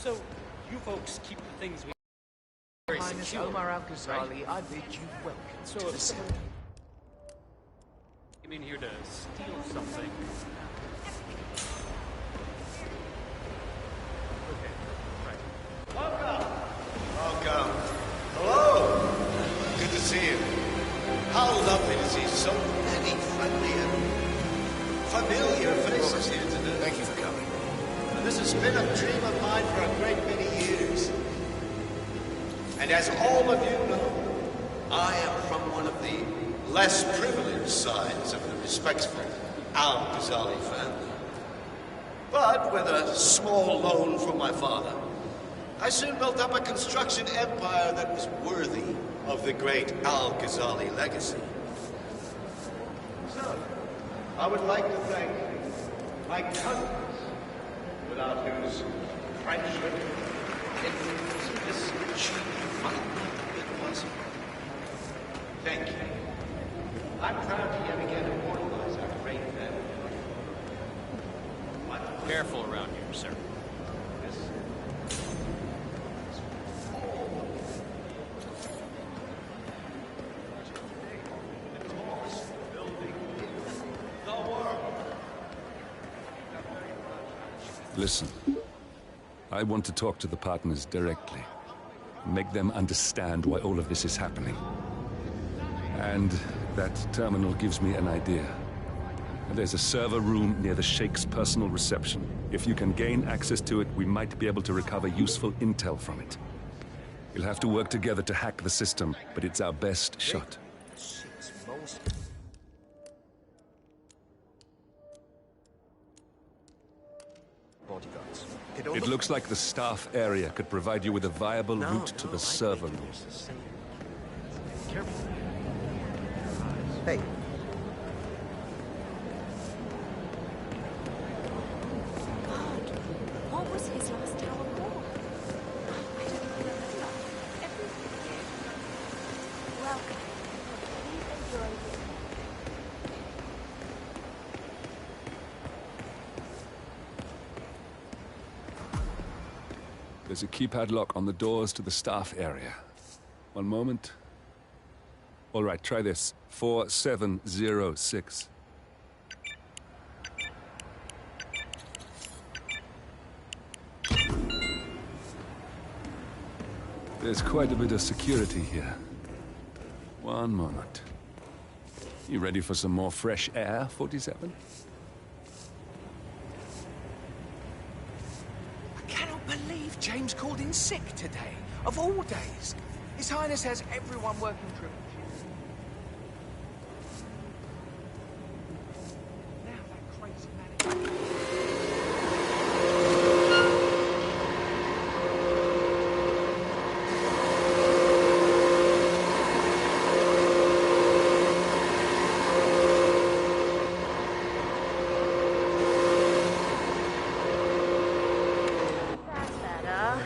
So, you folks keep the things we... Very Highness secure, Omar Al-Ghazali, right? I bid you welcome So to if the someone city. came in here to steal something... Okay, right. Welcome. Welcome. Hello. Good to see you. How lovely to see so many friendly and familiar faces here today. Thank you for coming. This has been a dream of mine for a great many years. And as all of you know, I am from one of the less privileged sides of the respectful Al-Ghazali family. But with a small loan from my father, I soon built up a construction empire that was worthy of the great Al-Ghazali legacy. So, I would like to thank my cousins, without whose friendship, influence, this achievement might not have been possible. Thank you. I'm proud to yet again immortalize our great family. Careful around here, sir. Yes. The tallest building in the world. Listen, I want to talk to the partners directly. Make them understand why all of this is happening. And that terminal gives me an idea. There's a server room near the Sheikh's personal reception. If you can gain access to it, we might be able to recover useful intel from it. We'll have to work together to hack the system, but it's our best shot. Bodyguards. It looks like the staff area could provide you with a viable route to the server room. Careful. Hey. God, what was his last tower called? I don't remember. Everything did. Welcome. Please enjoy this. There's a keypad lock on the doors to the staff area. One moment. All right, try this. 4706. There's quite a bit of security here. One moment. You ready for some more fresh air, 47? I cannot believe James called in sick today. Of all days. His Highness has everyone working triple shifts. Now that crazy man... That's better.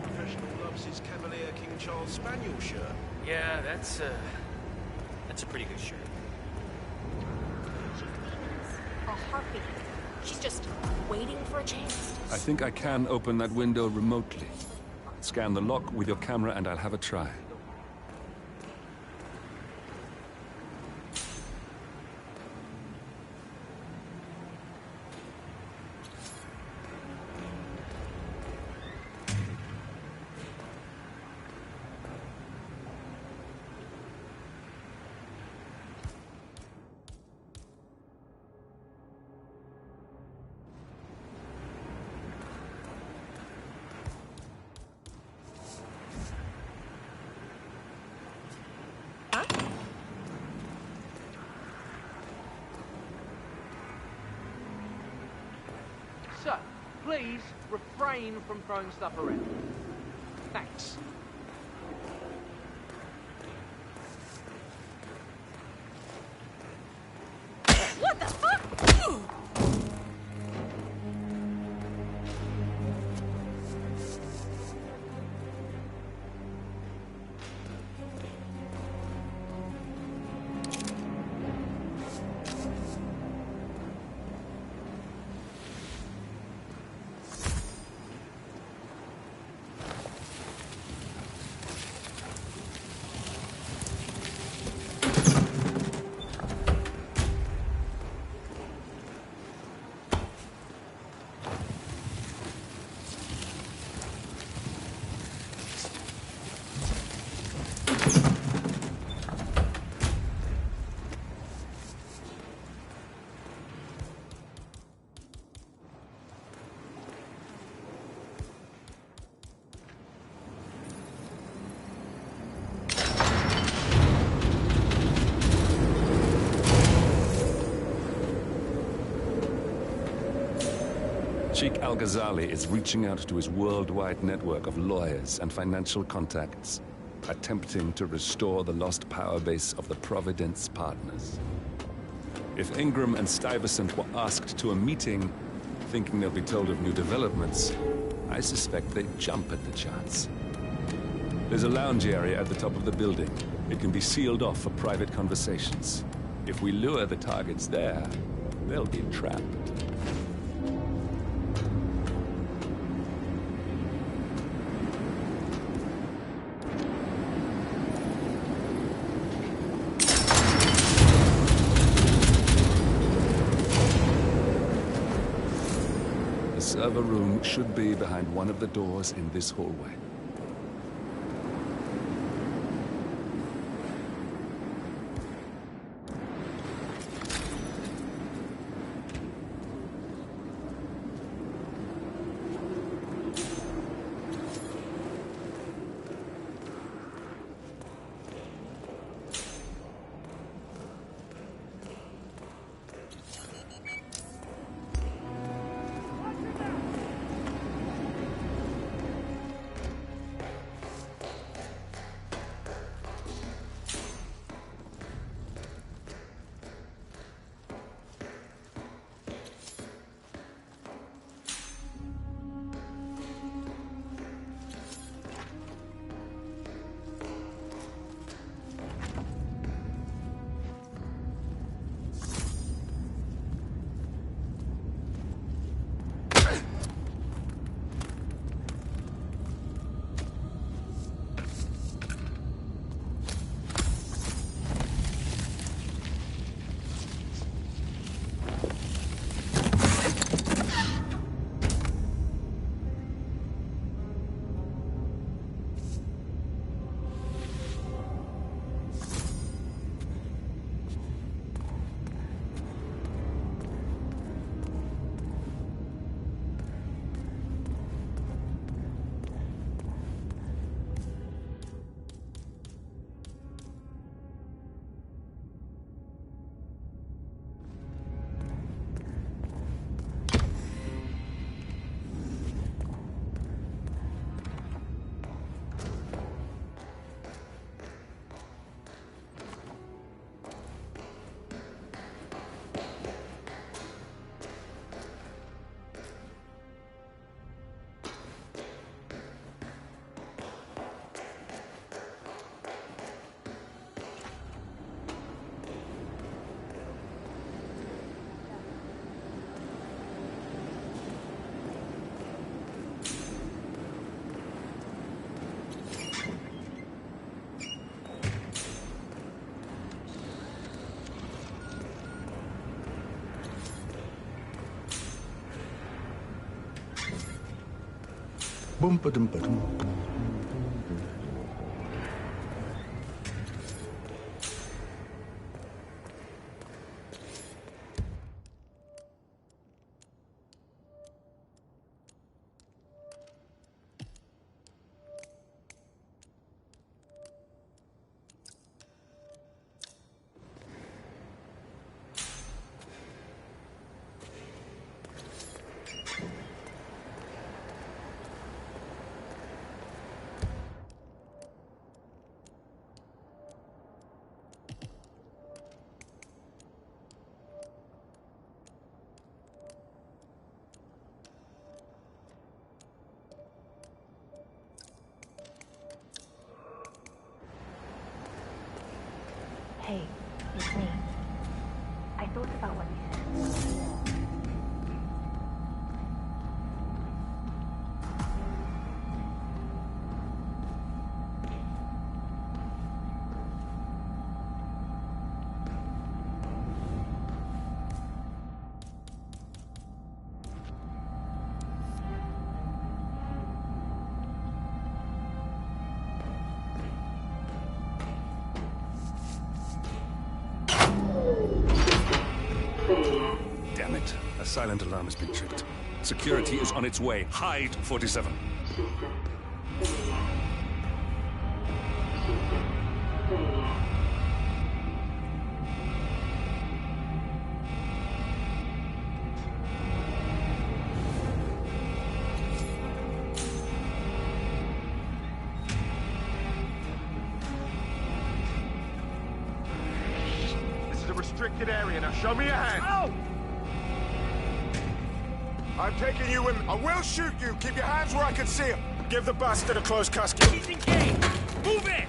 Professional loves his Cavalier King Charles Spaniel shirt. Yeah, that's a pretty good shirt. A heartbeat. She's just waiting for a chance. I think I can open that window remotely. Scan the lock with your camera and I'll have a try. Sir, please refrain from throwing stuff around. Thanks. What the fuck? Sheikh Al-Ghazali is reaching out to his worldwide network of lawyers and financial contacts, attempting to restore the lost power base of the Providence partners. If Ingram and Stuyvesant were asked to a meeting, thinking they'll be told of new developments, I suspect they'd jump at the chance. There's a lounge area at the top of the building. It can be sealed off for private conversations. If we lure the targets there, they'll be trapped. The server room should be behind one of the doors in this hallway. Boom, ba-dum, ba-dum. silent alarm has been tripped. Security is on its way. Hide, 47. This is a restricted area. Now show me your hand. Oh! I'm taking you in. I will shoot you. Keep your hands where I can see them. Give the bastard a close casket. He's engaged! Move it!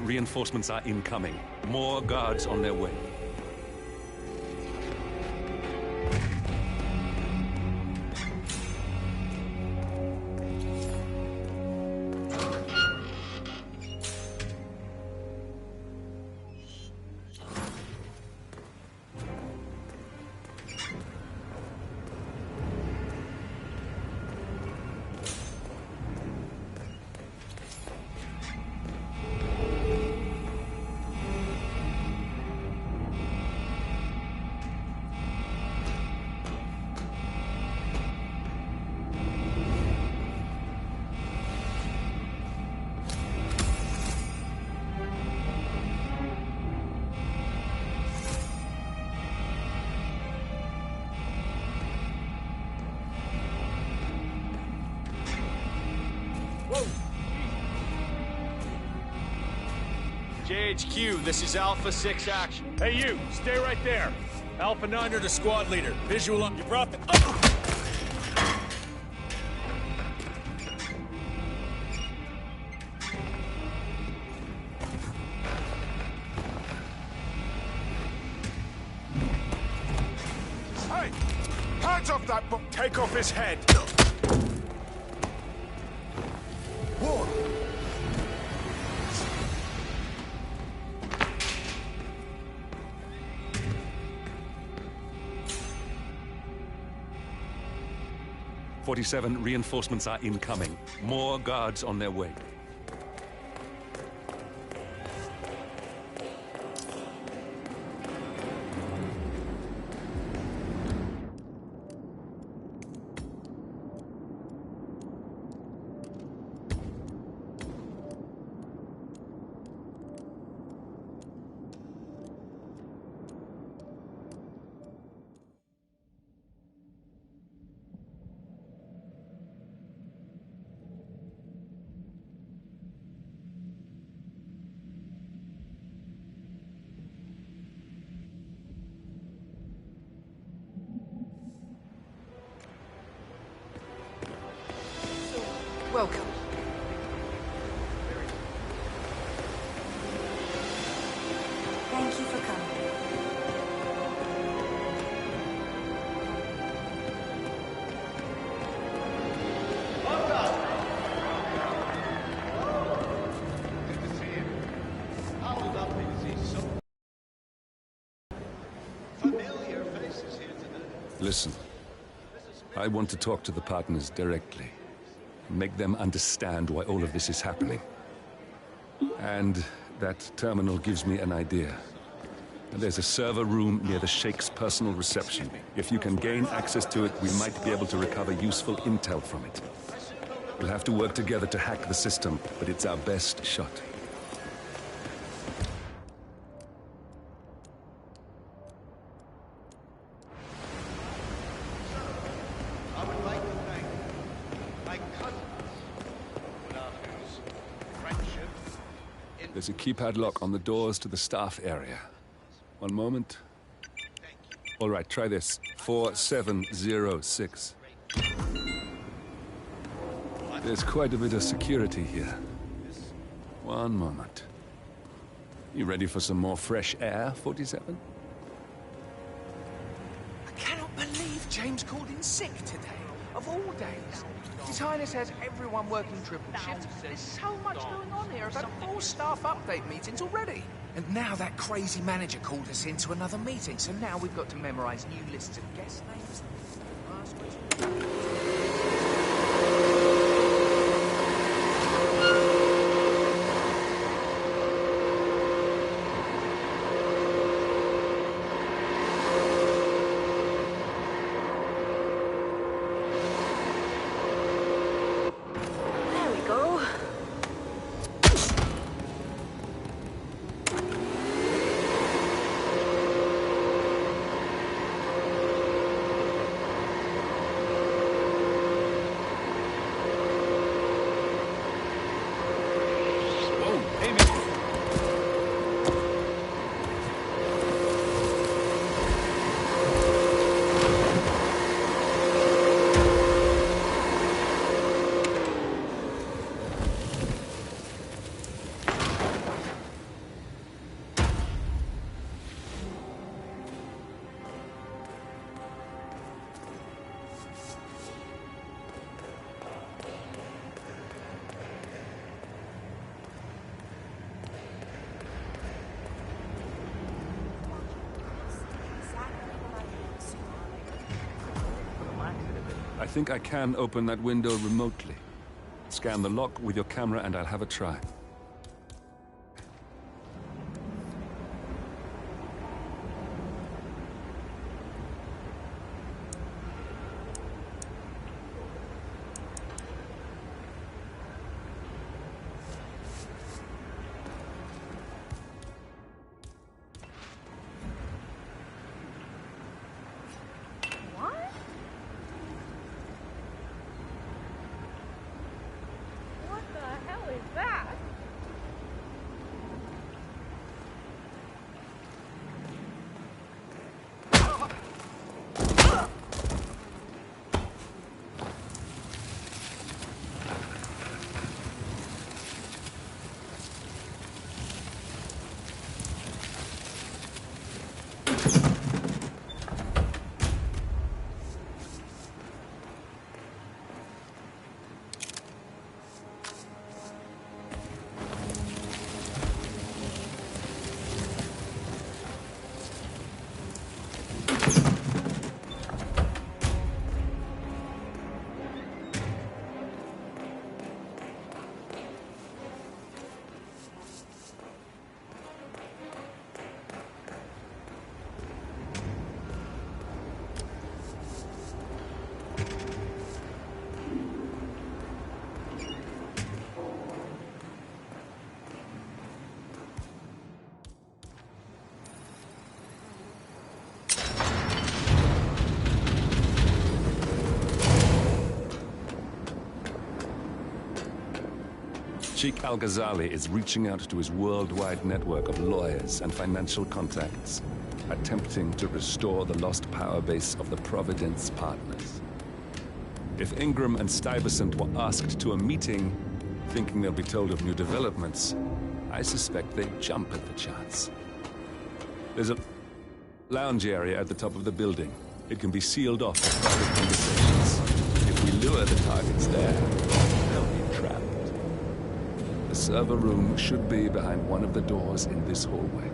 Reinforcements are incoming. More guards on their way. JHQ, this is Alpha 6 action. Hey you, stay right there. Alpha 9 are the squad leader. Visual up. You brought the... Hey! Hands off that book! Take off his head! War! 47 reinforcements are incoming. More guards on their way. Welcome. Thank you for coming. Listen, I want to talk to the partners directly. Make them understand why all of this is happening. And that terminal gives me an idea. There's a server room near the Sheikh's personal reception. If you can gain access to it, we might be able to recover useful intel from it. We'll have to work together to hack the system, but it's our best shot. There's a keypad lock on the doors to the staff area. One moment. All right, try this. 4706. There's quite a bit of security here. One moment. You ready for some more fresh air, 47? I cannot believe James called in sick today. Of all days. His Highness has everyone working triple shift. There's so much going on here. I've had 4 staff update meetings already. And now that crazy manager called us into another meeting, so now we've got to memorize new lists of guest names. I think I can open that window remotely. Scan the lock with your camera and I'll have a try. Sheikh Al-Ghazali is reaching out to his worldwide network of lawyers and financial contacts, attempting to restore the lost power base of the Providence partners. If Ingram and Stuyvesant were asked to a meeting, thinking they'll be told of new developments, I suspect they'd jump at the chance. There's a lounge area at the top of the building. It can be sealed off for private conversations. If we lure the targets there, they'll be trapped. The server room should be behind one of the doors in this hallway.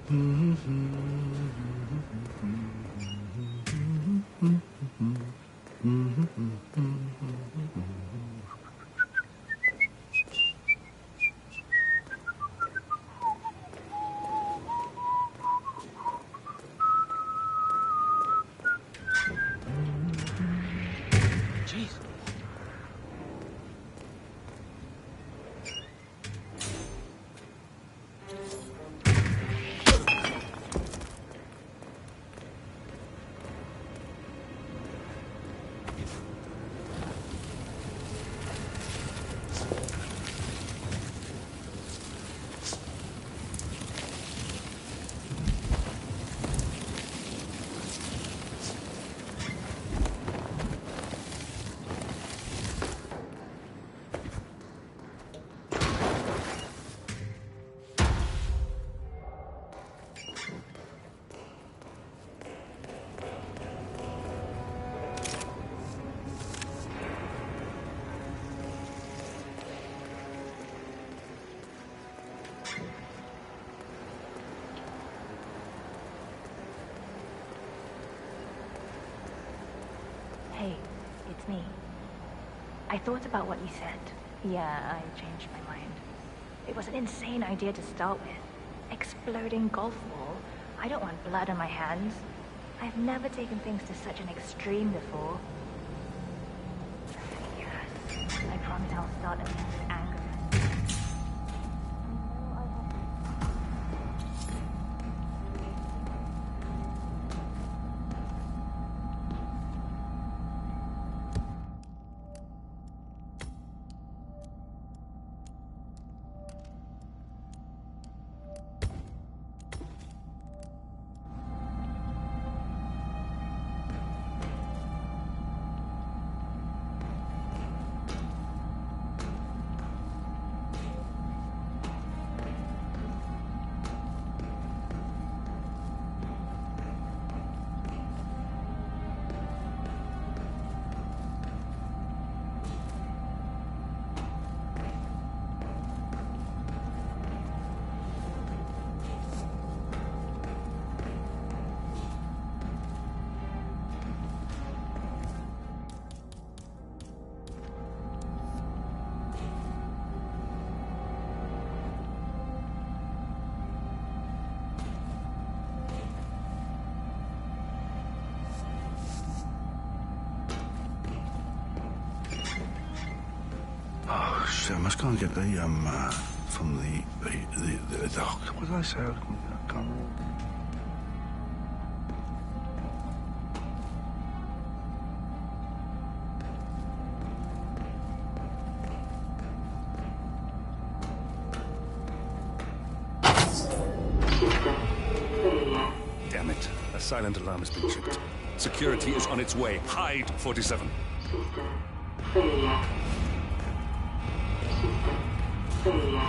Hey, it's me. I thought about what you said. Yeah, I changed my mind. It was an insane idea to start with. Exploding golf ball. I don't want blood on my hands. I've never taken things to such an extreme before. Yes, I promise I'll start at least with anger. Oh, shit, I must go and get the, from the what did I say? I can't remember. Damn it. A silent alarm has been tripped. Security is on its way. Hide, 47. Failure.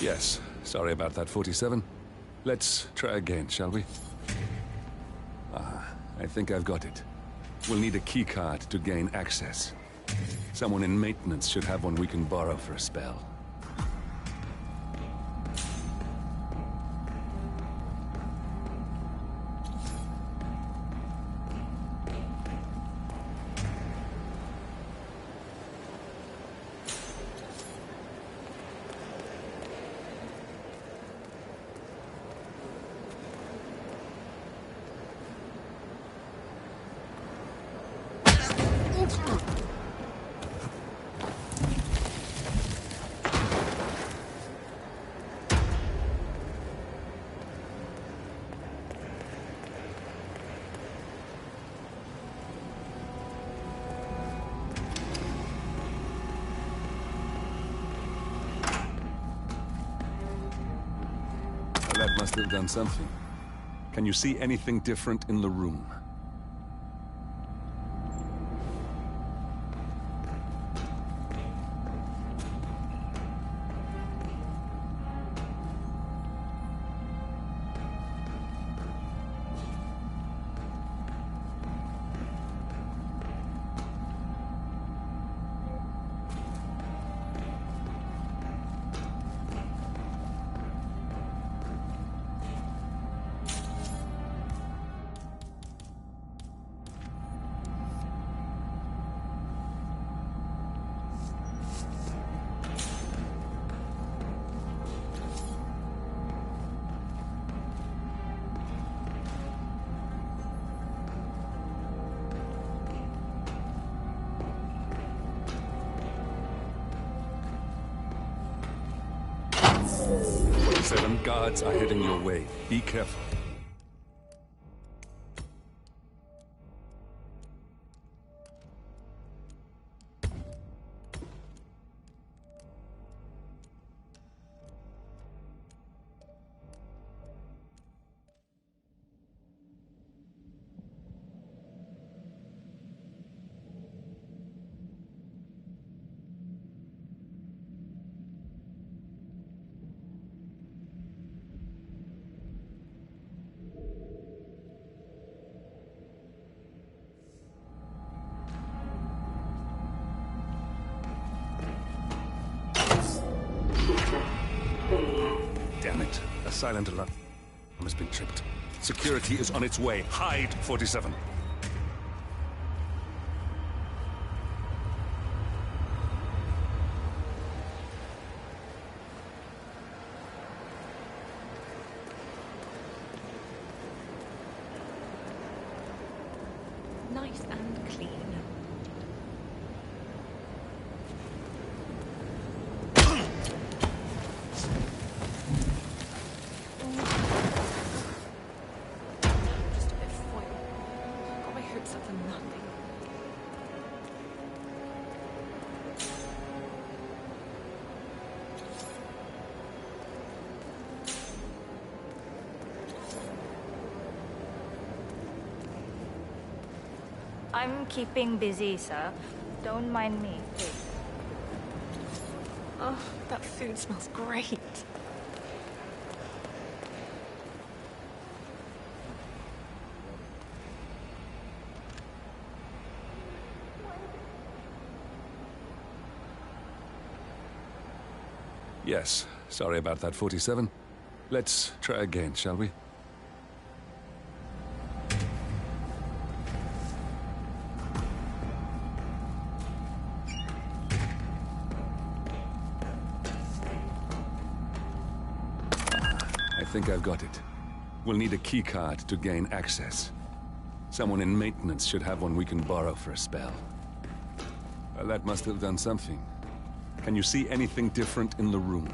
Yes, sorry about that, 47. Let's try again, shall we? I think I've got it. We'll need a key card to gain access. Someone in maintenance should have one we can borrow for a spell. must have done something. Can you see anything different in the room? Seven guards are heading your way. Be careful. Damn it. A silent alarm has been tripped. Security is on its way. Hide, 47. Nice and clean. Just a bit of foil. Got my hopes up for nothing. I'm keeping busy, sir. Don't mind me, please. Oh, that food smells great. Yes, sorry about that, 47. Let's try again, shall we? I think I've got it. We'll need a key card to gain access. Someone in maintenance should have one we can borrow for a spell. Well, that must have done something. Can you see anything different in the room?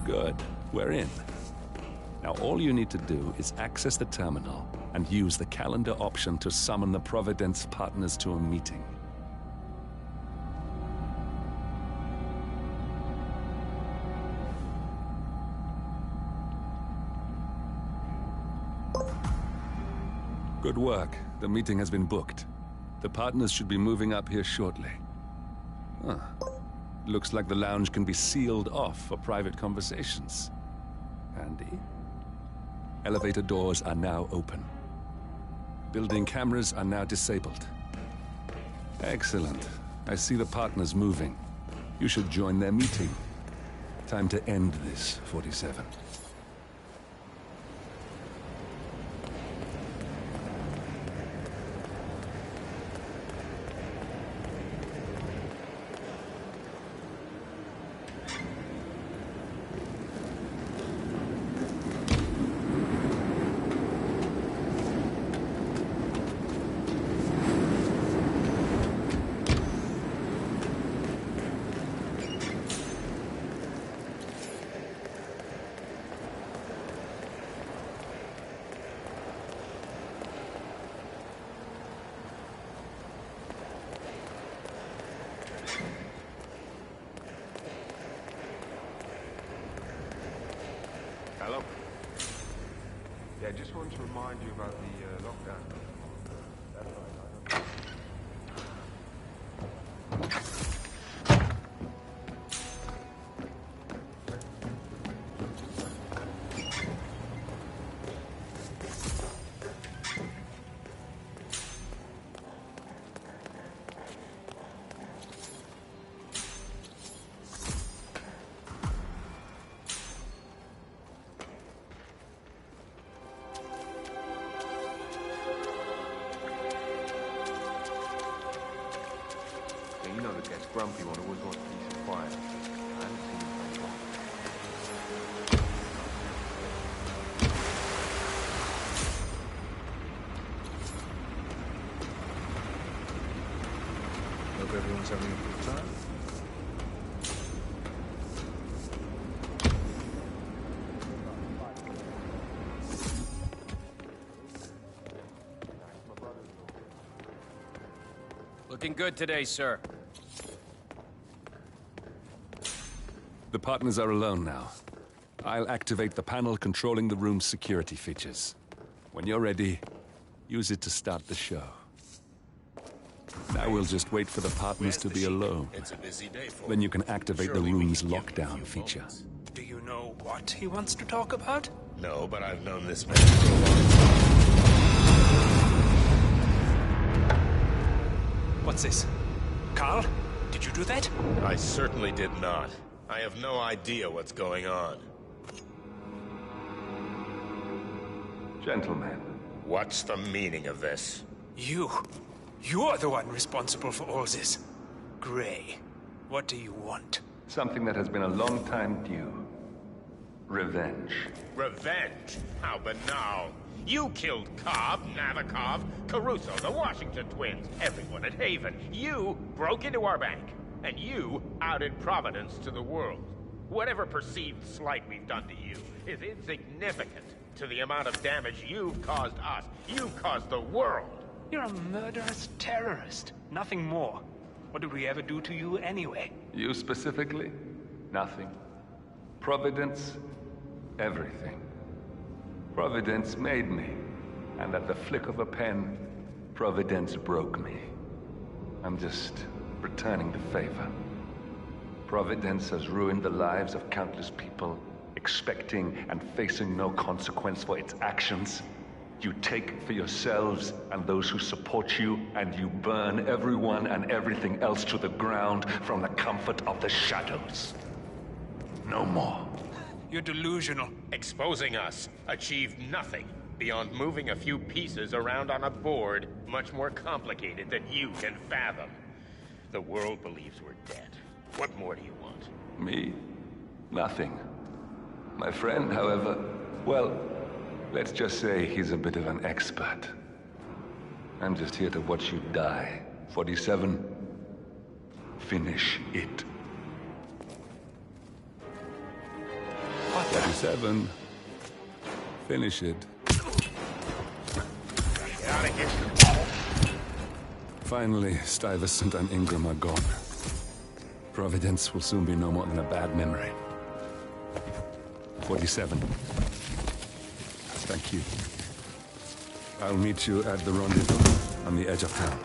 Good. We're in. Now all you need to do is access the terminal and use the calendar option to summon the Providence partners to a meeting. Good work. The meeting has been booked. The partners should be moving up here shortly. Huh. Looks like the lounge can be sealed off for private conversations. Handy. Elevator doors are now open. Building cameras are now disabled. Excellent. I see the partners moving. You should join their meeting. Time to end this, 47. Hello? Yeah, just wanted to remind you about the lockdown. That's right, you know that gets grumpy one always wants peace and quiet. I haven't seen you very long. Hope everyone's having a good time. Looking good today, sir. The partners are alone now. I'll activate the panel controlling the room's security features. When you're ready, use it to start the show. Now we'll just wait for the partners to be alone. It's a busy day for Then you can activate the room's lockdown feature. Do you know what he wants to talk about? No, but I've known this man for a long time. What's this? Carl? Did you do that? I certainly did not. I have no idea what's going on. Gentlemen. What's the meaning of this? You're the one responsible for all this. Gray, what do you want? Something that has been a long time due. Revenge. Revenge? How banal. You killed Cobb, Navikov, Caruso, the Washington twins, everyone at Haven. You broke into our bank. And you outed Providence to the world. Whatever perceived slight we've done to you is insignificant to the amount of damage you've caused us. You've caused the world. You're a murderous terrorist. Nothing more. What did we ever do to you anyway? You specifically? Nothing. Providence? Everything. Providence made me. And at the flick of a pen, Providence broke me. I'm just returning the favor. Providence has ruined the lives of countless people, expecting and facing no consequence for its actions. You take for yourselves and those who support you, and you burn everyone and everything else to the ground from the comfort of the shadows. No more. You're delusional. Exposing us achieved nothing beyond moving a few pieces around on a board much more complicated than you can fathom. The world believes we're dead. What more do you want? Me? Nothing. My friend, however, well, let's just say he's a bit of an expert. I'm just here to watch you die. 47, finish it. 47, Finish it. Get out of here. Finally, Stuyvesant and Ingram are gone. Providence will soon be no more than a bad memory. 47. Thank you. I'll meet you at the rendezvous on the edge of town.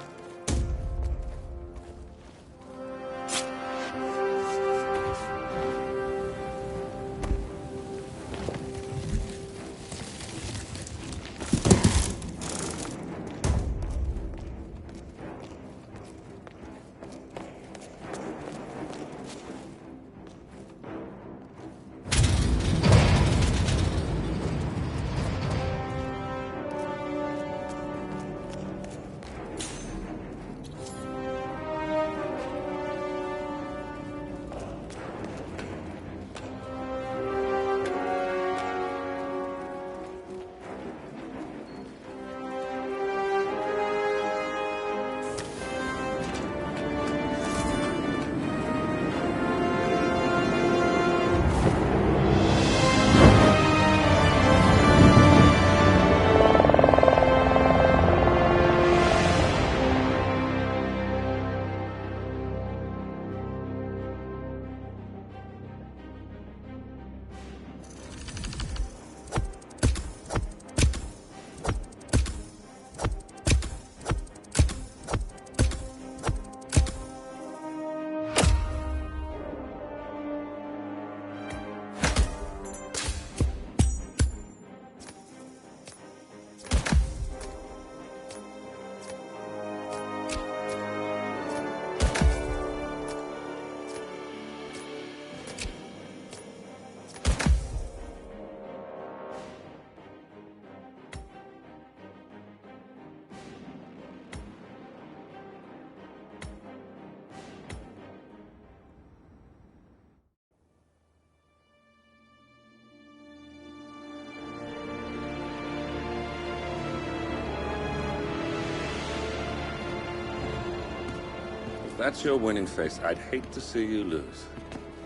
If that's your winning face, I'd hate to see you lose.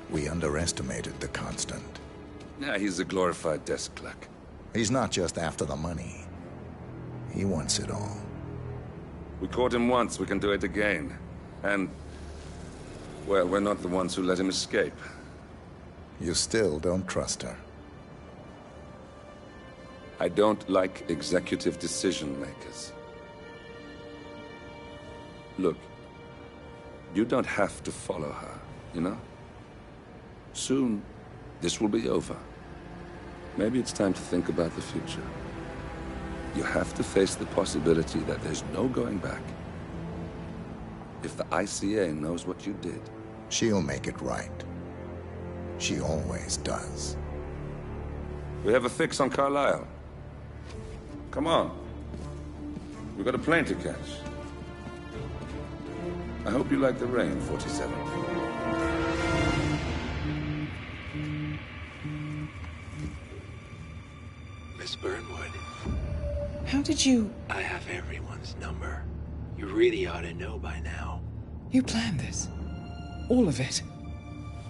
We underestimated the Constant. Yeah, he's a glorified desk clerk. He's not just after the money. He wants it all. We caught him once, we can do it again. And, well, we're not the ones who let him escape. You still don't trust her. I don't like executive decision makers. Look, you don't have to follow her, you know? Soon, this will be over. Maybe it's time to think about the future. You have to face the possibility that there's no going back. If the ICA knows what you did... She'll make it right. She always does. We have a fix on Carlisle. Come on. We've got a plane to catch. I hope you like the rain, 47. Miss Burnwood. How did you... I have everyone's number. You really ought to know by now. You planned this? All of it?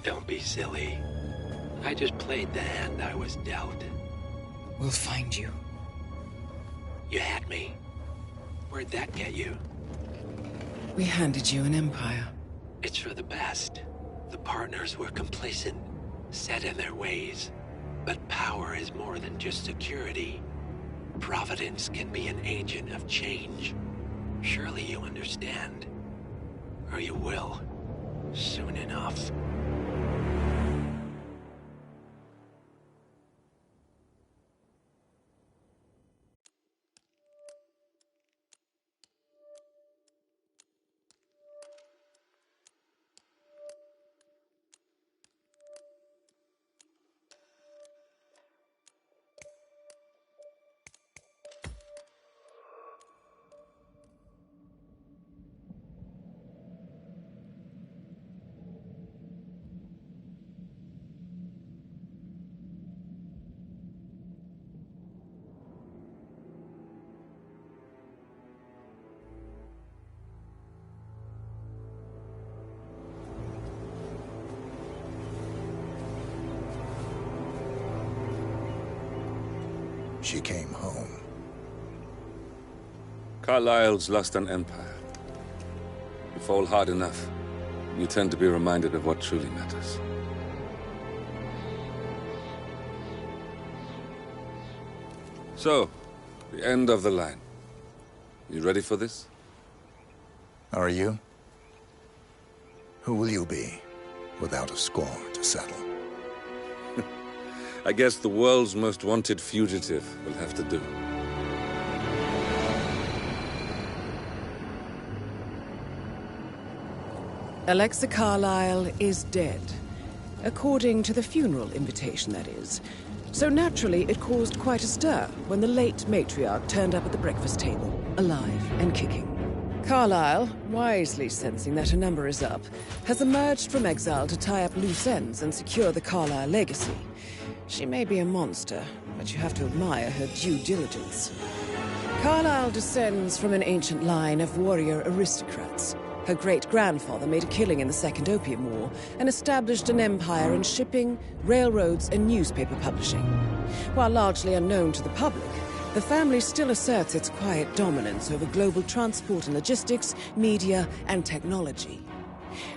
Don't be silly. I just played the hand I was dealt. We'll find you. You had me. Where'd that get you? We handed you an empire. It's for the best. The partners were complacent, set in their ways. But power is more than just security. Providence can be an agent of change. Surely you understand. Or you will. Soon enough. she came home. Carlyle's lost an empire. You fall hard enough, you tend to be reminded of what truly matters. So, the end of the line. You ready for this? Are you? Who will you be, without a score to settle? I guess the world's most wanted fugitive will have to do. Alexa Carlyle is dead. According to the funeral invitation, that is. So naturally, it caused quite a stir when the late matriarch turned up at the breakfast table, alive and kicking. Carlyle, wisely sensing that her number is up, has emerged from exile to tie up loose ends and secure the Carlyle legacy. She may be a monster, but you have to admire her due diligence. Carlyle descends from an ancient line of warrior aristocrats. Her great-grandfather made a killing in the Second Opium War and established an empire in shipping, railroads, and newspaper publishing. While largely unknown to the public, the family still asserts its quiet dominance over global transport and logistics, media, and technology.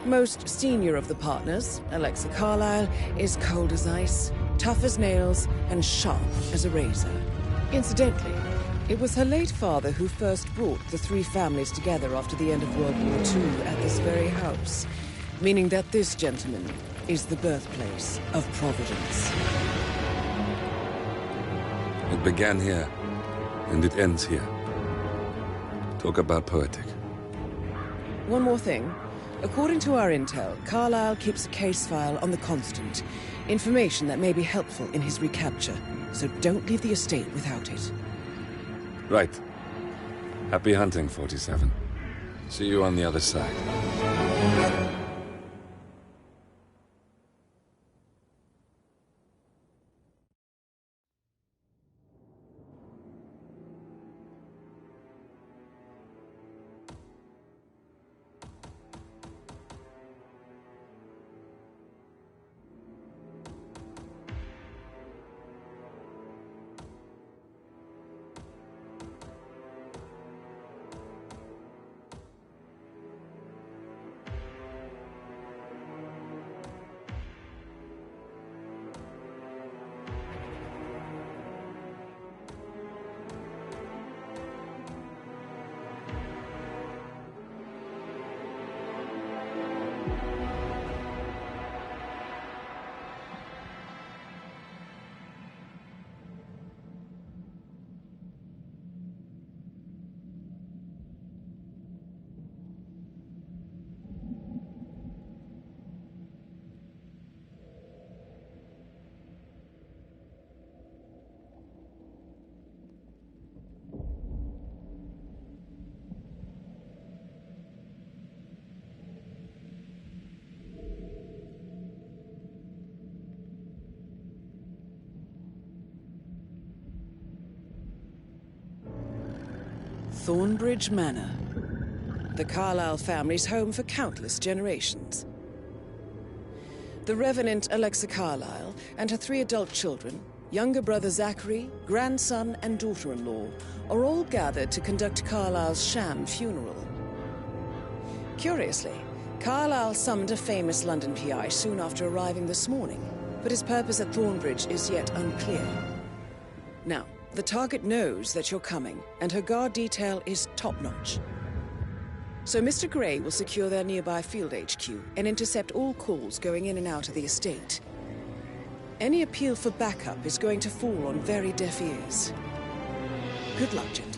Most senior of the partners, Alexa Carlyle, is cold as ice, tough as nails, and sharp as a razor. Incidentally, it was her late father who first brought the three families together after the end of World War II at this very house, meaning that this gentleman is the birthplace of Providence. It began here, and it ends here. Talk about poetic. One more thing. According to our intel, Carlyle keeps a case file on the Constant. Information that may be helpful in his recapture, so don't leave the estate without it. Right. Happy hunting, 47. See you on the other side. Thornbridge Manor. The Carlyle family's home for countless generations. The Revenant Alexa Carlyle and her 3 adult children, younger brother Zachary, grandson and daughter-in-law, are all gathered to conduct Carlyle's sham funeral. Curiously, Carlyle summoned a famous London PI soon after arriving this morning, but his purpose at Thornbridge is yet unclear. Now, the target knows that you're coming, and her guard detail is top-notch. So Mr. Gray will secure their nearby field HQ and intercept all calls going in and out of the estate. Any appeal for backup is going to fall on very deaf ears. Good luck, gentlemen.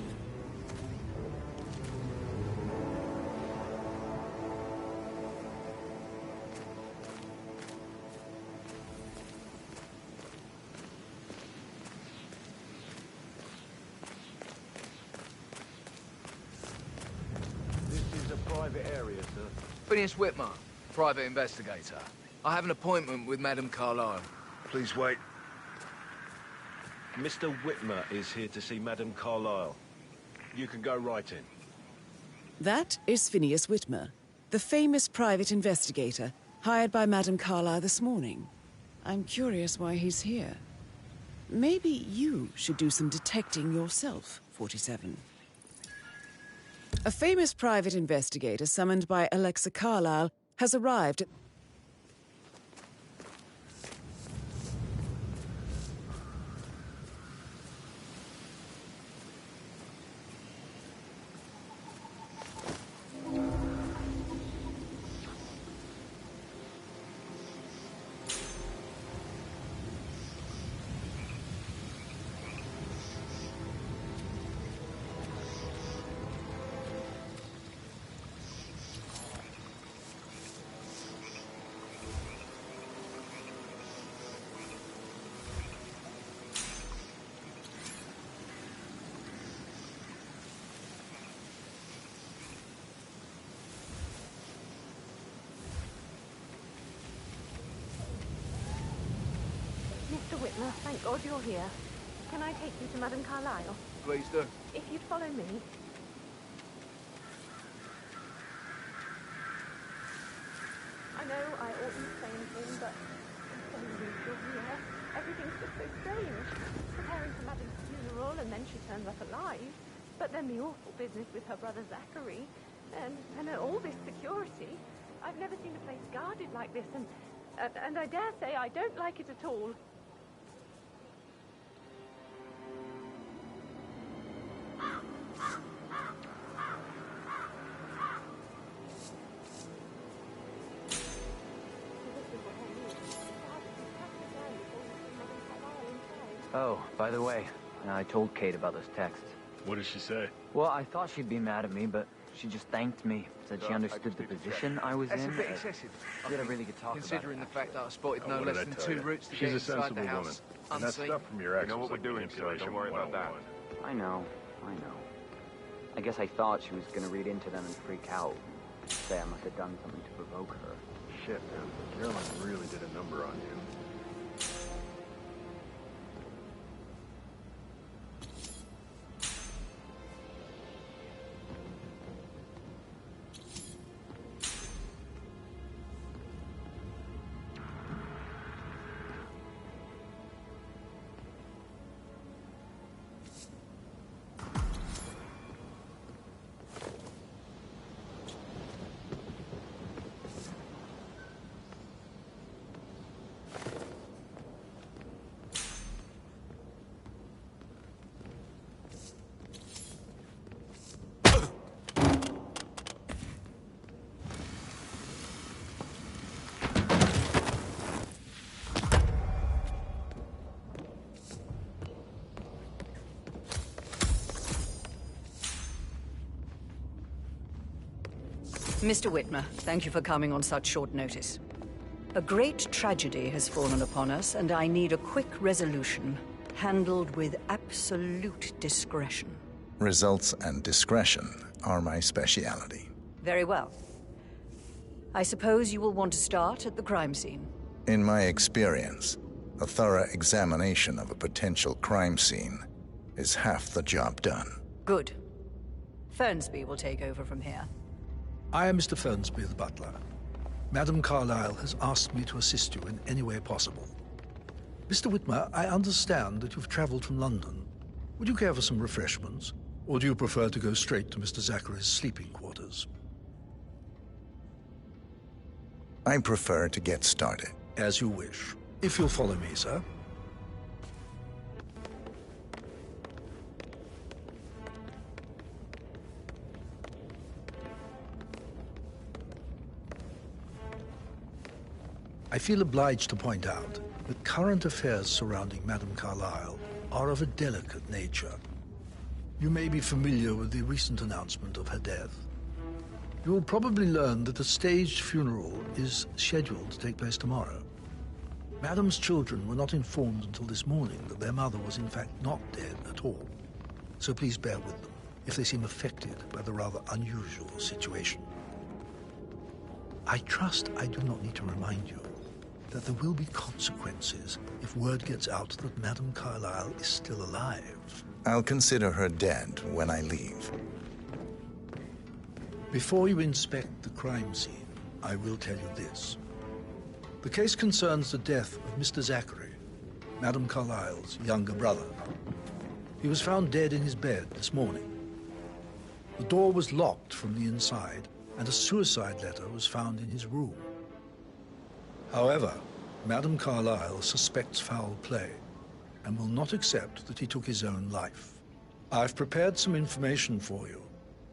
Phineas Whitmer, private investigator. I have an appointment with Madame Carlyle. Please wait. Mr. Whitmer is here to see Madame Carlyle. You can go right in. That is Phineas Whitmer, the famous private investigator hired by Madame Carlyle this morning. I'm curious why he's here. maybe you should do some detecting yourself, 47. A famous private investigator summoned by Alexa Carlyle has arrived at... Mr. Whitmer, thank God you're here. Can I take you to Madame Carlyle? Please do. If you'd follow me. I know I oughtn't say anything, but I'm so relieved you're here. Everything's just so strange. Preparing for Madame's funeral, and then she turns up alive. But then the awful business with her brother Zachary, and all this security. I've never seen a place guarded like this, and I dare say I don't like it at all. Oh, by the way, I told Kate about those texts. What did she say? Well, I thought she'd be mad at me, but she just thanked me. Said she understood the position I was That's in. a bit excessive. We had a really good talk Considering about it, the fact that I spotted no what less did I than tell 2 you? routes to She's get a inside sensible the house, woman. And that unseen. stuff from your ex know what was we're like doing, sir. Don't worry about that. 101. I know. I guess I thought she was gonna read into them and freak out. Say I must have done something to provoke her. Shit, man. Caroline really did a number on you. Mr. Whitmer, thank you for coming on such short notice. A great tragedy has fallen upon us, and I need a quick resolution, handled with absolute discretion. Results and discretion are my speciality. Very well. I suppose you will want to start at the crime scene. In my experience, a thorough examination of a potential crime scene is half the job done. Good. Fernsby will take over from here. I am Mr. Fernsby, the butler. Madame Carlyle has asked me to assist you in any way possible. Mr. Whitmer, I understand that you've traveled from London. Would you care for some refreshments? Or do you prefer to go straight to Mr. Zachary's sleeping quarters? I prefer to get started. As you wish. If you'll follow me, sir. I feel obliged to point out that current affairs surrounding Madame Carlyle are of a delicate nature. You may be familiar with the recent announcement of her death. You will probably learn that a staged funeral is scheduled to take place tomorrow. Madame's children were not informed until this morning that their mother was in fact not dead at all. So please bear with them if they seem affected by the rather unusual situation. I trust I do not need to remind you that there will be consequences if word gets out that Madame Carlyle is still alive. I'll consider her dead when I leave. Before you inspect the crime scene, I will tell you this. The case concerns the death of Mr. Zachary, Madame Carlyle's younger brother. He was found dead in his bed this morning. The door was locked from the inside, and a suicide letter was found in his room. However, Madame Carlyle suspects foul play and will not accept that he took his own life. I've prepared some information for you,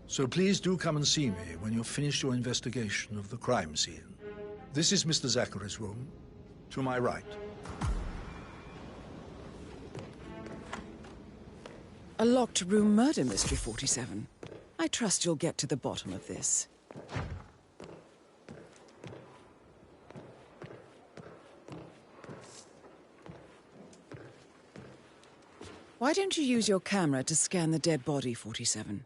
so please do come and see me when you've finished your investigation of the crime scene. This is Mr. Zachary's room, to my right. A locked room murder mystery, 47. I trust you'll get to the bottom of this. Why don't you use your camera to scan the dead body, 47?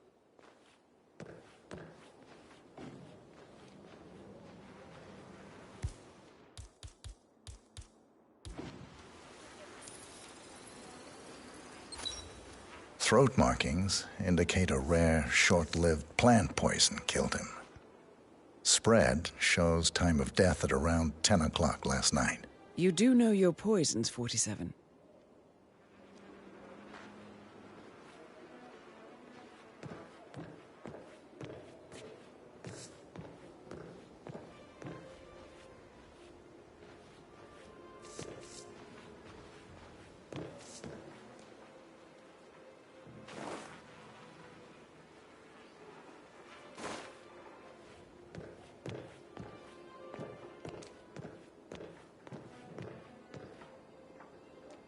Throat markings indicate a rare, short-lived plant poison killed him. Spread shows time of death at around 10 o'clock last night. You do know your poisons, 47.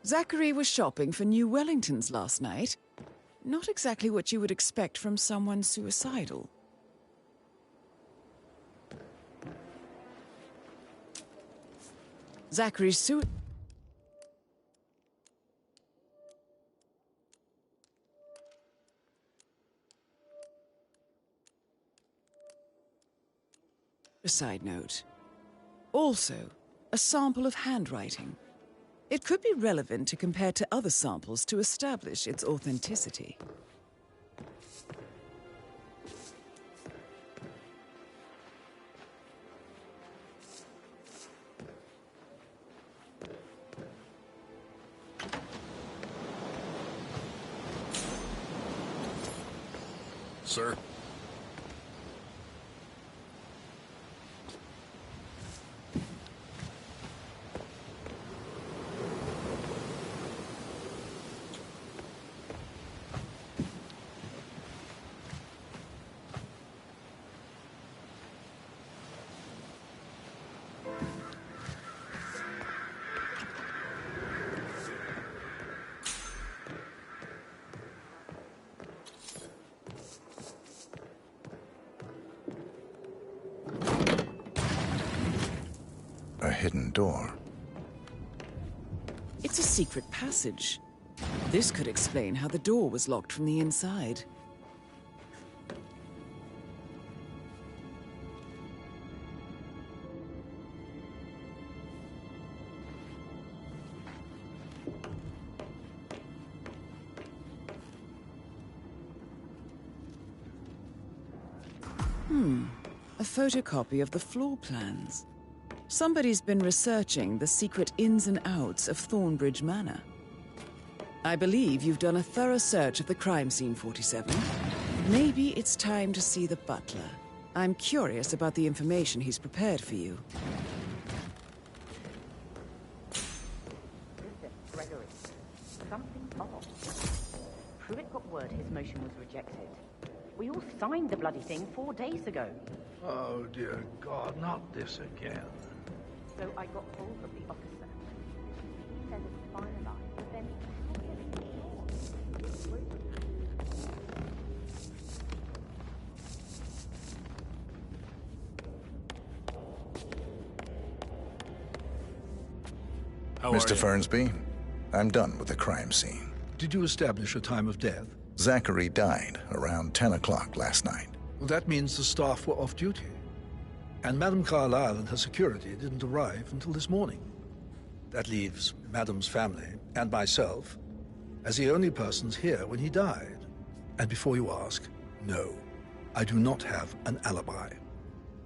Zachary was shopping for new Wellingtons last night. Not exactly what you would expect from someone suicidal. Zachary's suicide note. Also, a sample of handwriting. It could be relevant to compare to other samples to establish its authenticity. Sir? A hidden door. It's a secret passage. This could explain how the door was locked from the inside. A photocopy of the floor plans. Somebody's been researching the secret ins and outs of Thornbridge Manor. I believe you've done a thorough search of the crime scene, 47. Maybe it's time to see the butler. I'm curious about the information he's prepared for you. Listen, Gregory. Something's off. Pruitt got word his motion was rejected. We all signed the bloody thing 4 days ago. Oh, dear God, not this again. So I got hold of the officer. He said it's finalized, but then how can it be Mr. Fernsby, I'm done with the crime scene. Did you establish a time of death? Zachary died around 10 o'clock last night. Well, that means the staff were off duty. And Madame Carlyle and her security didn't arrive until this morning. That leaves Madame's family and myself as the only persons here when he died. And before you ask, no, I do not have an alibi.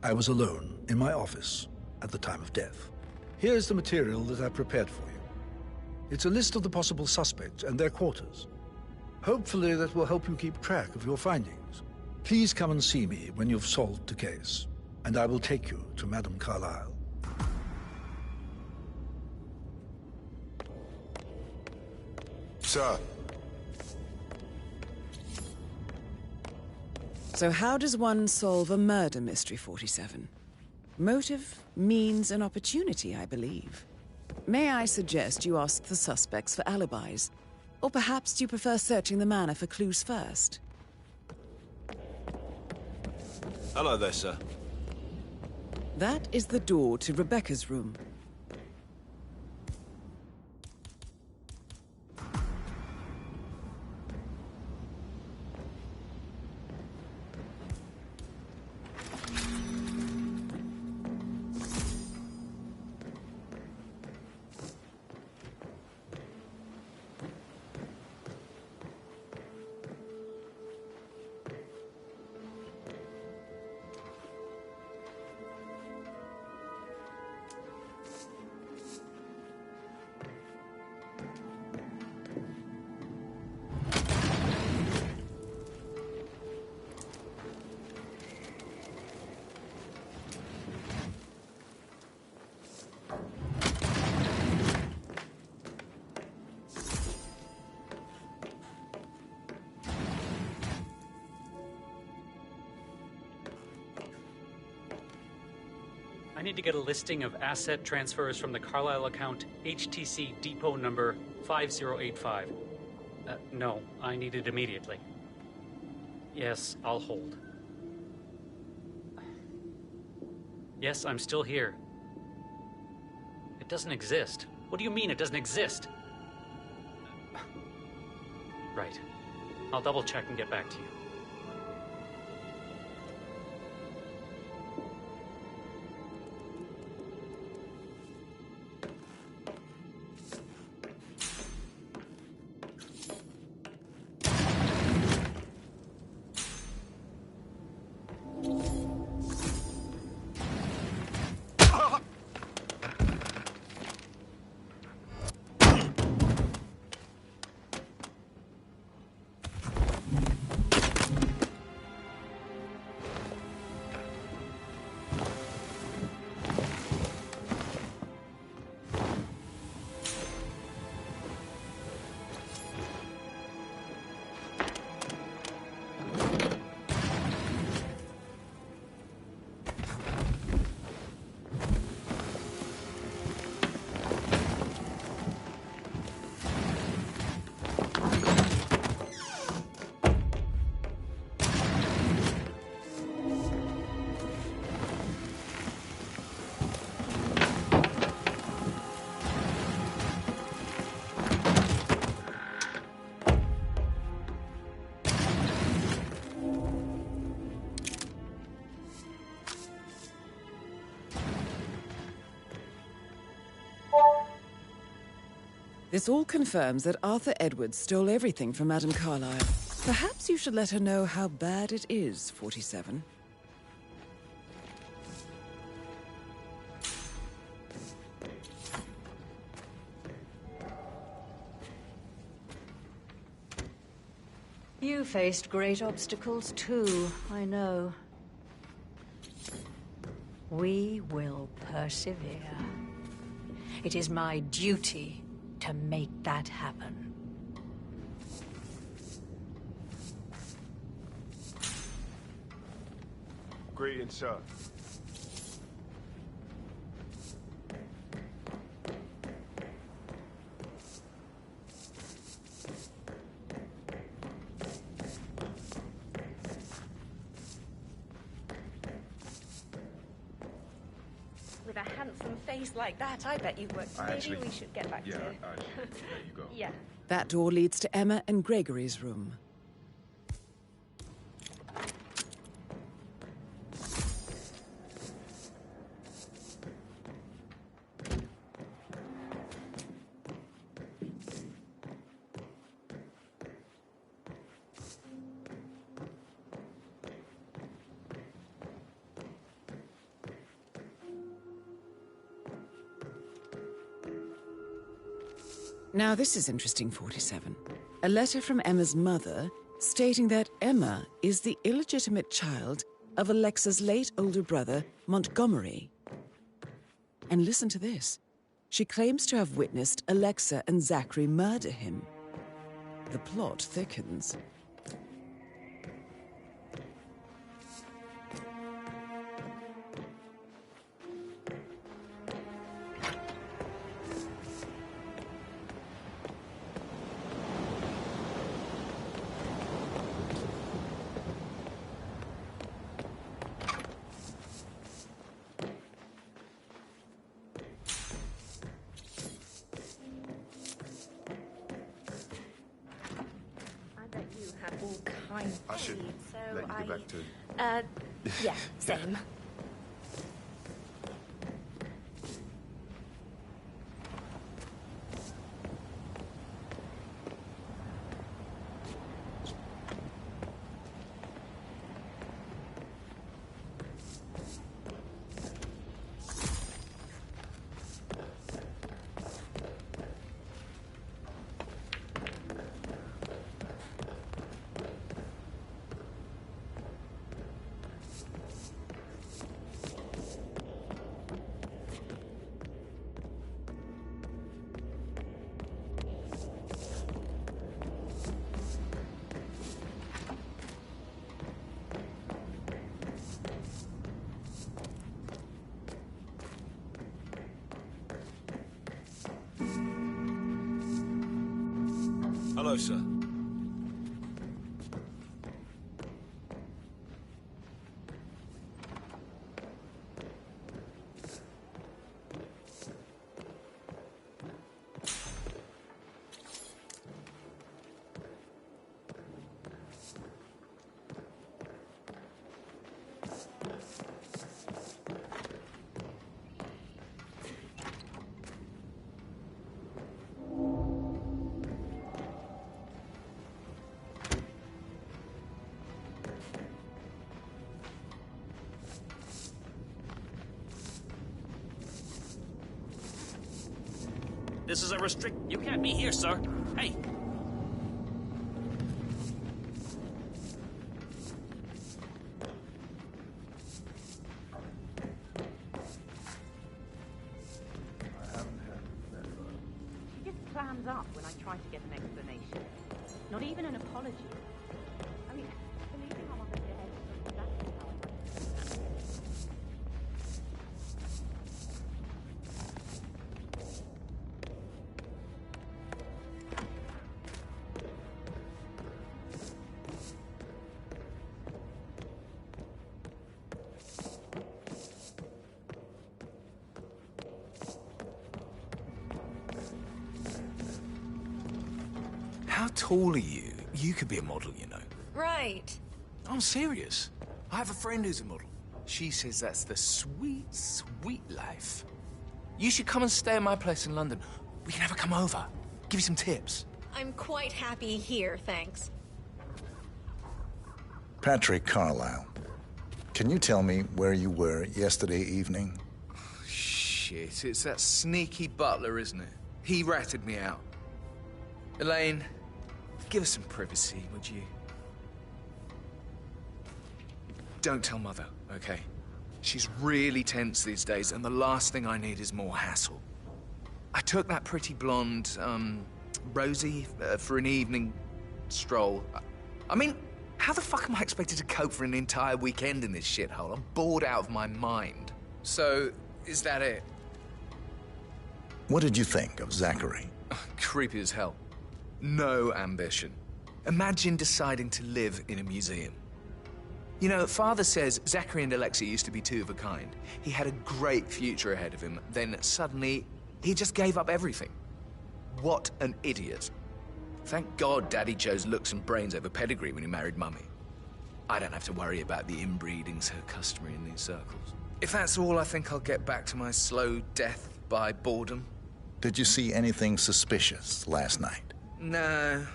I was alone in my office at the time of death. Here's the material that I prepared for you. It's a list of the possible suspects and their quarters. Hopefully that will help you keep track of your findings. Please come and see me when you've solved the case, and I will take you to Madame Carlyle. Sir. So how does one solve a murder mystery, 47? Motive, means, and opportunity, I believe. May I suggest you ask the suspects for alibis? Or perhaps do you prefer searching the manor for clues first? Hello there, sir. That is the door to Rebecca's room. I need to get a listing of asset transfers from the Carlyle account HTC depot number 5085. No, I need it immediately. Yes, I'll hold. Yes, I'm still here. It doesn't exist. What do you mean it doesn't exist? Right. I'll double check and get back to you. This all confirms that Arthur Edwards stole everything from Madame Carlyle. Perhaps you should let her know how bad it is, 47. You faced great obstacles too, I know. We will persevere. It is my duty to make that happen. Greetings, sir. With a handsome face like that, I bet you would. Maybe we should get back to... there you go. Yeah. That door leads to Emma and Gregory's room. Now this is interesting, 47. A letter from Emma's mother stating that Emma is the illegitimate child of Alexa's late older brother, Montgomery. And listen to this. She claims to have witnessed Alexa and Zachary murder him. The plot thickens. I should let you get back to... Yeah, same. Hello, sir. This is a restrict... You can't be here, sir. Hey! She just clams up when I try to get an explanation. Not even an apology. I mean, believing I'm on the dead is exactly how I like to do that. How tall are you? You could be a model, you know. Right. I'm serious. I have a friend who's a model. She says that's the sweet, sweet life. You should come and stay at my place in London. We can have her come over. Give you some tips. I'm quite happy here, thanks. Patrick Carlisle, can you tell me where you were yesterday evening? Shit, it's that sneaky butler, isn't it? He ratted me out. Elaine, give us some privacy, would you? Don't tell Mother, okay? She's really tense these days, and the last thing I need is more hassle. I took that pretty blonde, Rosie, for an evening stroll. I mean, how the fuck am I expected to cope for an entire weekend in this shithole? I'm bored out of my mind. So, is that it? What did you think of Zachary? Creepy as hell. No ambition. Imagine deciding to live in a museum. You know, Father says Zachary and Alexa used to be two of a kind. He had a great future ahead of him, then suddenly, he just gave up everything. What an idiot. Thank God Daddy chose looks and brains over pedigree when he married Mummy. I don't have to worry about the inbreeding so customary in these circles. If that's all, I think I'll get back to my slow death by boredom. Did you see anything suspicious last night? No.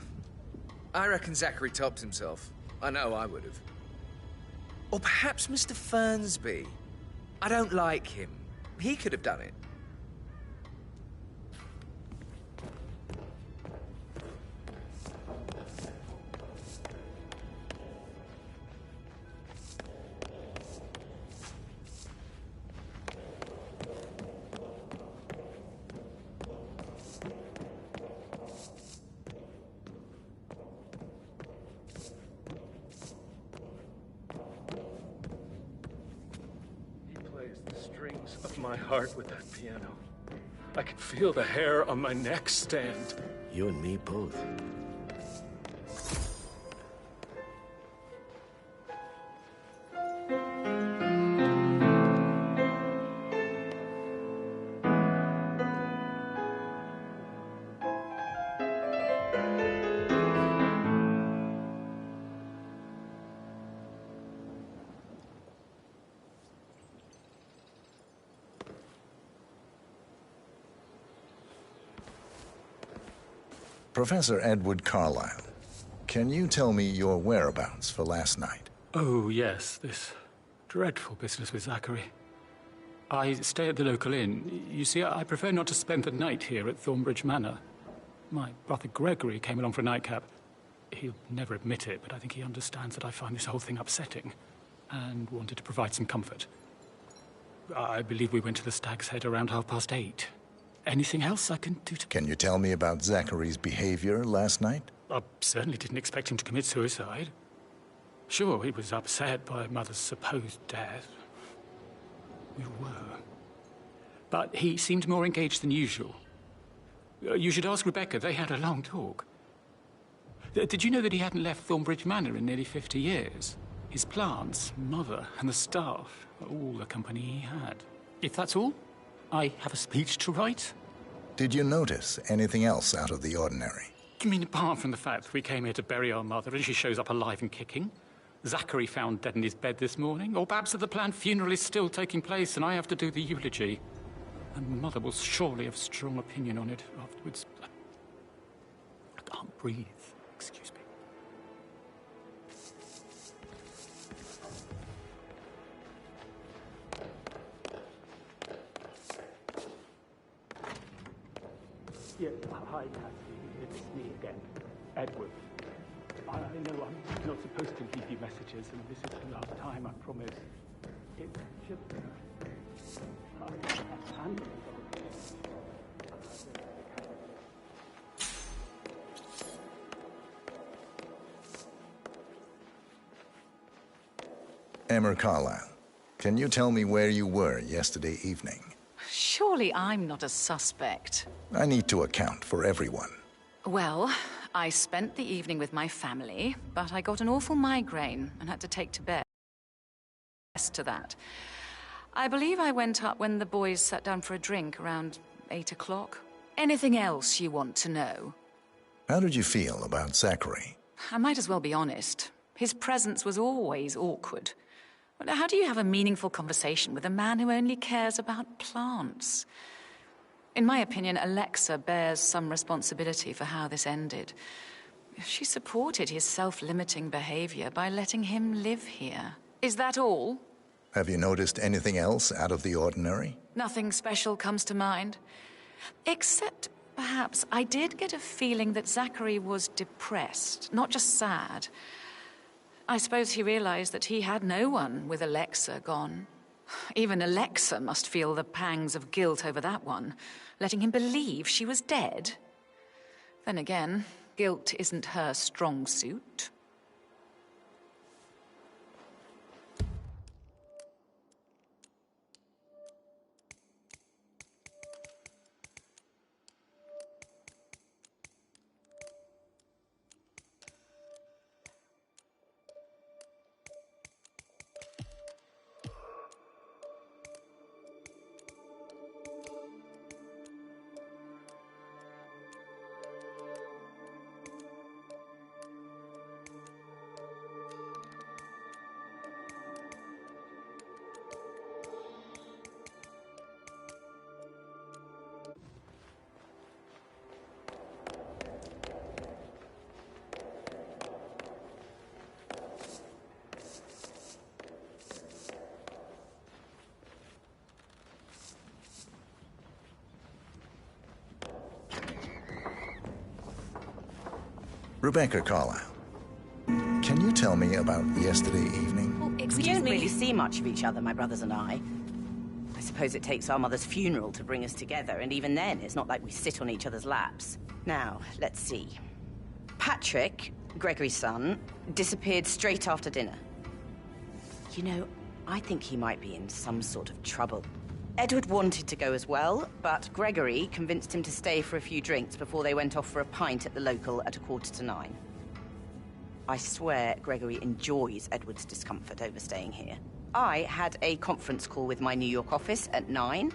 I reckon Zachary topped himself. I know I would have. Or perhaps Mr. Fernsby. I don't like him. He could have done it. strings of my heart with that piano. I can feel the hair on my neck stand. You and me both. Professor Edward Carlyle, can you tell me your whereabouts for last night? Oh, yes, this dreadful business with Zachary. I stay at the local inn. You see, I prefer not to spend the night here at Thornbridge Manor. My brother Gregory came along for a nightcap. He'll never admit it, but I think he understands that I find this whole thing upsetting and wanted to provide some comfort. I believe we went to the Stag's Head around 8:30. Anything else I can do to... Can you tell me about Zachary's behavior last night? I certainly didn't expect him to commit suicide. Sure, he was upset by Mother's supposed death. We were. But he seemed more engaged than usual. You should ask Rebecca. They had a long talk. Did you know that he hadn't left Thornbridge Manor in nearly 50 years? His plants, Mother, and the staff are all the company he had. If that's all, I have a speech to write. Did you notice anything else out of the ordinary? You mean apart from the fact that we came here to bury our mother and she shows up alive and kicking? Zachary found dead in his bed this morning? Or perhaps that the planned funeral is still taking place and I have to do the eulogy? And Mother will surely have a strong opinion on it afterwards. I can't breathe. Excuse me. Yeah, hi, Cassie. It's me again, Edward. I know I'm not supposed to leave you messages, and this is the last time, I promise. It's just... I handle it. Emma Carlyle, can you tell me where you were yesterday evening? Surely I'm not a suspect. I need to account for everyone. Well, I spent the evening with my family, but I got an awful migraine and had to take to bed. To that. I believe I went up when the boys sat down for a drink around 8 o'clock. Anything else you want to know? How did you feel about Zachary? I might as well be honest. His presence was always awkward. How do you have a meaningful conversation with a man who only cares about plants? In my opinion, Alexa bears some responsibility for how this ended. She supported his self-limiting behavior by letting him live here. Is that all? Have you noticed anything else out of the ordinary? Nothing special comes to mind. Except, perhaps, I did get a feeling that Zachary was depressed, not just sad. I suppose he realized that he had no one with Alexa gone. Even Alexa must feel the pangs of guilt over that one, letting him believe she was dead. Then again, guilt isn't her strong suit. Rebecca Carlyle, can you tell me about yesterday evening? Well, we don't really see much of each other, my brothers and I. I suppose it takes our mother's funeral to bring us together, and even then, it's not like we sit on each other's laps. Now, let's see. Patrick, Gregory's son, disappeared straight after dinner. You know, I think he might be in some sort of trouble. Edward wanted to go as well, but Gregory convinced him to stay for a few drinks before they went off for a pint at the local at 8:45. I swear Gregory enjoys Edward's discomfort over staying here. I had a conference call with my New York office at 9,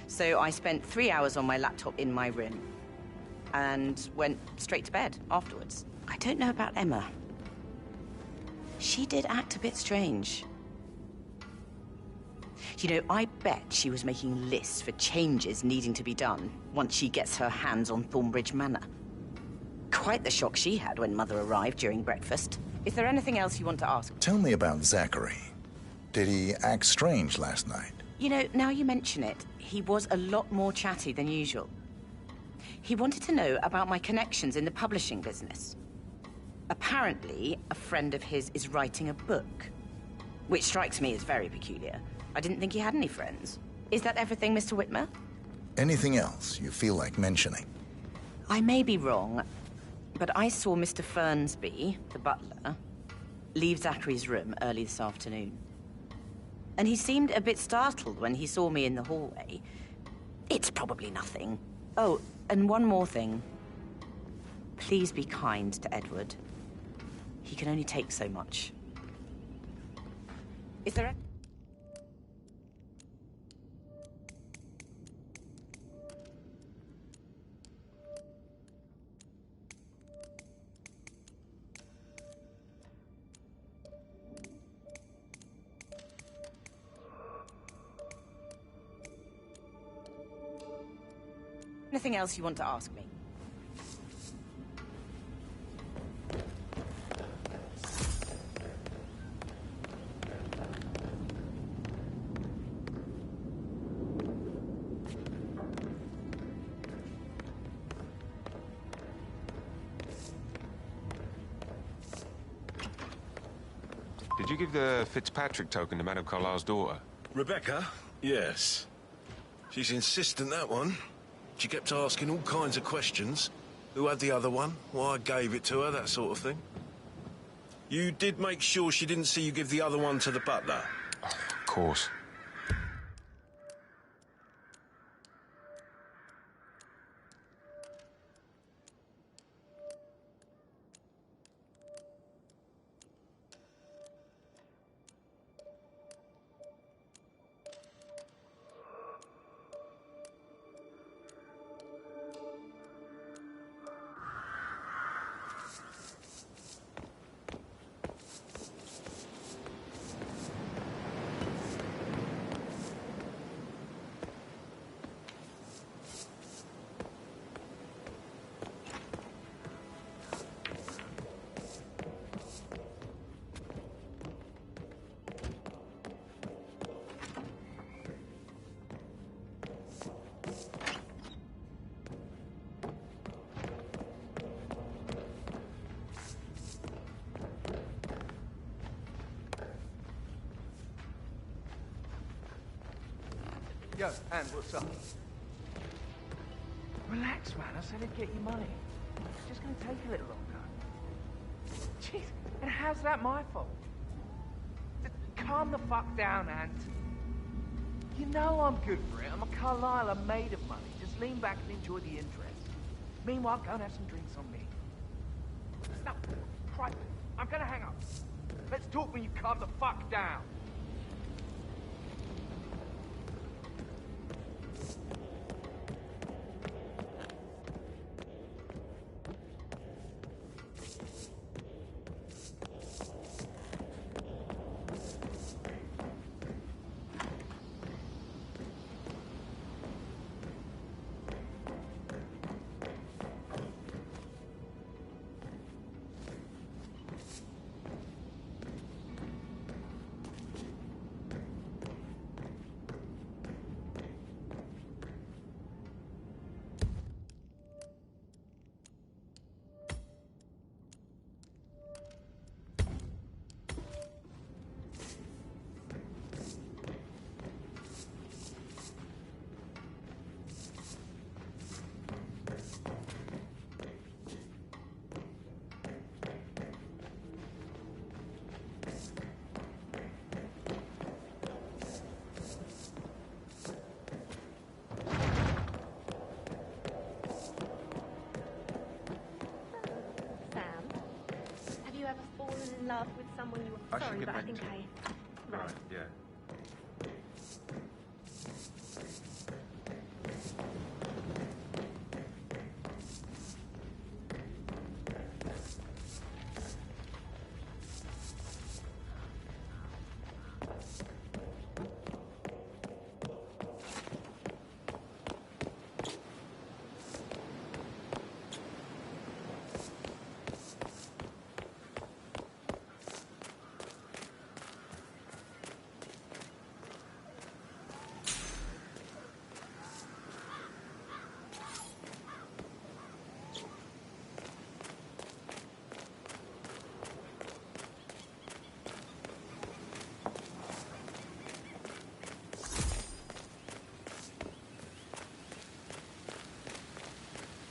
so I spent 3 hours on my laptop in my room and went straight to bed afterwards. I don't know about Emma. She did act a bit strange. You know, I bet she was making lists for changes needing to be done once she gets her hands on Thornbridge Manor. Quite the shock she had when Mother arrived during breakfast. Is there anything else you want to ask? Tell me about Zachary. Did he act strange last night? You know, now you mention it, he was a lot more chatty than usual. He wanted to know about my connections in the publishing business. Apparently, a friend of his is writing a book, which strikes me as very peculiar. I didn't think he had any friends. Is that everything, Mr. Whitmer? Anything else you feel like mentioning? I may be wrong, but I saw Mr. Fernsby, the butler, leave Zachary's room early this afternoon. And he seemed a bit startled when he saw me in the hallway. It's probably nothing. Oh, and one more thing. Please be kind to Edward. He can only take so much. Is there a... Anything else you want to ask me? Did you give the Fitzpatrick token to Madame Carlyle's daughter? Rebecca? Yes. She's insistent, that one. She kept asking all kinds of questions. Who had the other one? Why I gave it to her, that sort of thing. You did make sure she didn't see you give the other one to the butler? Of course. Yo, Anne, what's up? Relax, man. I said I'd get you money. It's just gonna take a little longer. Jeez, and how's that my fault? Calm the fuck down, Ant. You know I'm good for it. I'm a Carlyle. I'm made of money. Just lean back and enjoy the interest. Meanwhile, go and have some drinks on me. No, Christ, I'm gonna hang up. Let's talk when you calm the fuck down. Sorry, but I think Right, yeah.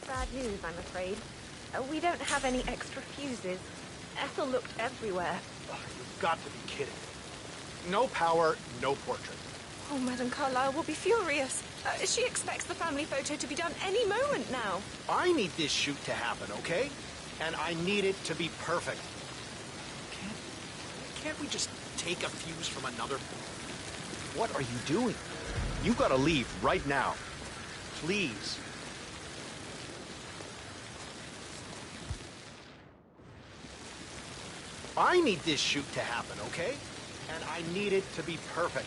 Bad news, I'm afraid. We don't have any extra fuses. Ethel looked everywhere. Oh, you've got to be kidding. No power, no portrait. Oh, Madame Carlyle will be furious. She expects the family photo to be done any moment now. I need this shoot to happen, okay? And I need it to be perfect. Can't we just take a fuse from another? What are you doing? You've got to leave right now. Please. I need this shoot to happen, okay? And I need it to be perfect.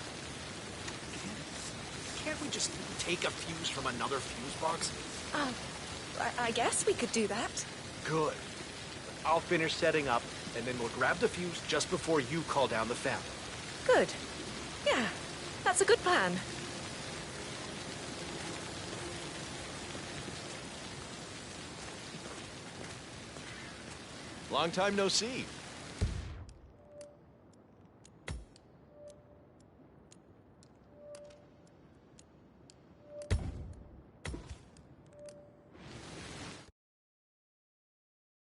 Can't we just take a fuse from another fuse box? Oh, I guess we could do that. Good. I'll finish setting up, and then we'll grab the fuse just before you call down the family. Good. Yeah, that's a good plan. Long time no see.